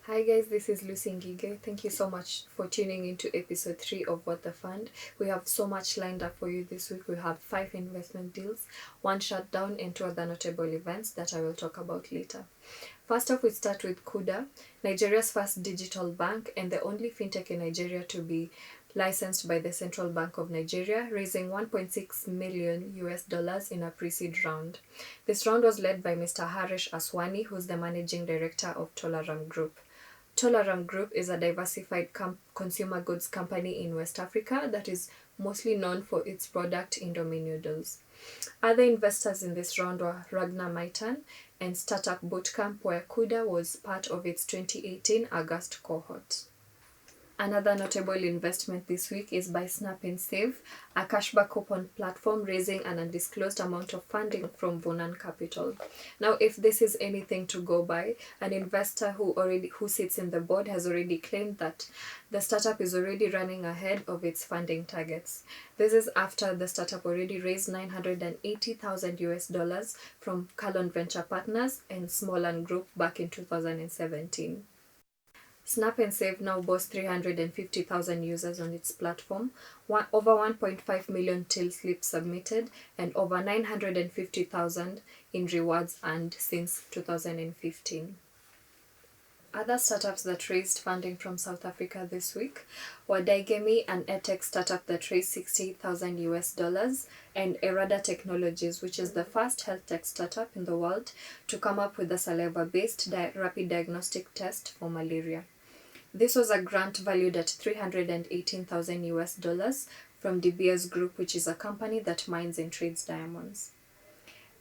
Hi guys, this is Lucy Ngige. Thank you so much for tuning into episode 3 of What the Fund. We have so much lined up for you this week. We have 5 investment deals, 1 shutdown, and 2 other notable events that I will talk about later. First off, we start with Kuda, Nigeria's first digital bank and the only fintech in Nigeria to be licensed by the Central Bank of Nigeria, raising $1.6 million in a pre-seed round. This round was led by Mr. Harish Aswani, who's the managing director of DrRam Group. DrRam Group is a diversified consumer goods company in West Africa that is mostly known for its product Indomie noodles. Other investors in this round were Ragnar Maitan and Startup Bootcamp, where Kuda was part of its 2018 August cohort. Another notable investment this week is by SnapSave, a cashback coupon platform raising an undisclosed amount of funding from Vunan Capital. Now, if this is anything to go by, an investor who sits in the board has already claimed that the startup is already running ahead of its funding targets. This is after the startup already raised $980,000 from Kalon Venture Partners and Smalland Group back in 2017. SnapSave now boasts 350,000 users on its platform, over 1.5 million till slips submitted, and over 950,000 in rewards earned since 2015. Other startups that raised funding from South Africa this week were Daigemi, an edtech startup that raised $68,000, and Erada Technologies, which is the first health tech startup in the world to come up with a saliva-based rapid diagnostic test for malaria. This was a grant valued at $318,000 from De Beers Group, which is a company that mines and trades diamonds.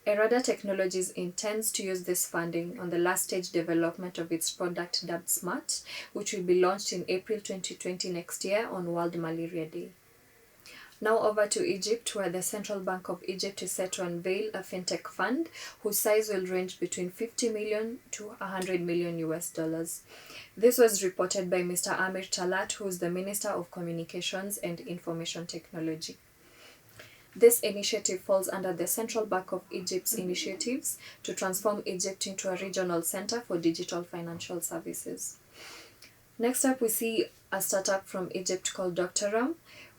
Erada Technologies intends to use this funding on the last stage development of its product dubbed Smart, which will be launched in April 2020 next year on World Malaria Day. Now over to Egypt, where the Central Bank of Egypt is set to unveil a fintech fund whose size will range between $50 million to $100 million. This was reported by Mr. Amir Talat, who is the Minister of Communications and Information Technology. This initiative falls under the Central Bank of Egypt's initiatives to transform Egypt into a regional center for digital financial services. Next up, we see a startup from Egypt called DrRam,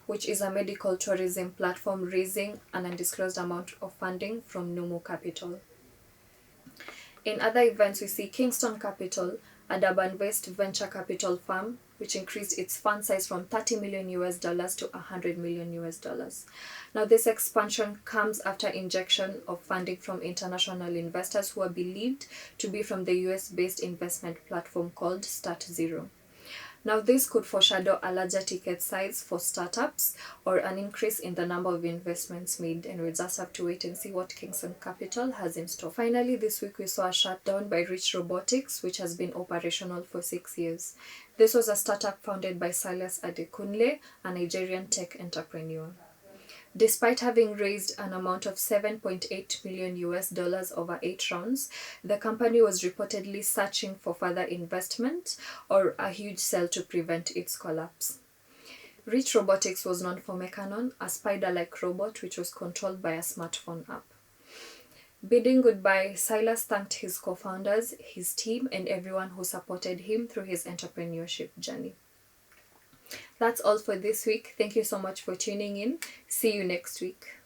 which is a medical tourism platform raising an undisclosed amount of funding from Numu Capital. In other events, we see Kingston Capital, a Durban-based venture capital firm, which increased its fund size from $30 million to $100 million. Now, this expansion comes after injection of funding from international investors who are believed to be from the US-based investment platform called StartZero. Now, this could foreshadow a larger ticket size for startups or an increase in the number of investments made, and we'll just have to wait and see what Kingston Capital has in store. Finally, this week we saw a shutdown by Rich Robotics, which has been operational for 6 years. This was a startup founded by Silas Adekunle, a Nigerian tech entrepreneur. Despite having raised an amount of $7.8 million over 8 rounds, the company was reportedly searching for further investment or a huge sell to prevent its collapse. Rich Robotics was known for Mechanon, a spider-like robot which was controlled by a smartphone app. Bidding goodbye, Silas thanked his co-founders, his team, and everyone who supported him through his entrepreneurship journey. That's all for this week. Thank you so much for tuning in. See you next week.